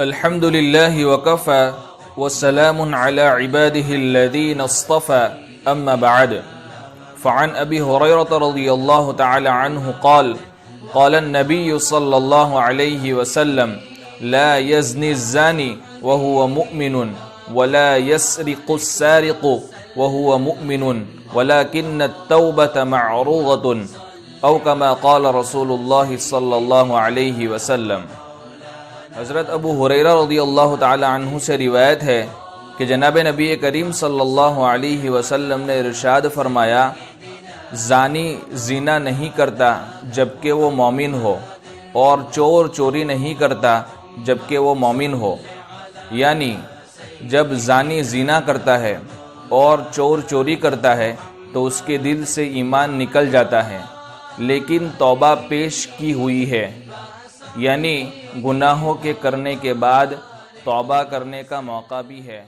الحمد لله وكفى وسلام على عباده الذين اصطفى أما بعد فعن أبي هريرة رضي الله تعالى عنه قال قال النبي صلى الله عليه وسلم لا يزني الزاني وهو مؤمن ولا يسرق السارق وهو مؤمن ولكن التوبة معروضة أو كما قال رسول الله صلى الله عليه وسلم۔ حضرت ابو ہریرہ رضی اللہ تعالی عنہ سے روایت ہے کہ جناب نبی کریم صلی اللہ علیہ وسلم نے ارشاد فرمایا، زانی زنا نہیں کرتا جبکہ وہ مومن ہو، اور چور چوری نہیں کرتا جبکہ وہ مومن ہو۔ یعنی جب زانی زنا کرتا ہے اور چور چوری کرتا ہے تو اس کے دل سے ایمان نکل جاتا ہے، لیکن توبہ پیش کی ہوئی ہے، یعنی گناہوں کے کرنے کے بعد توبہ کرنے کا موقع بھی ہے۔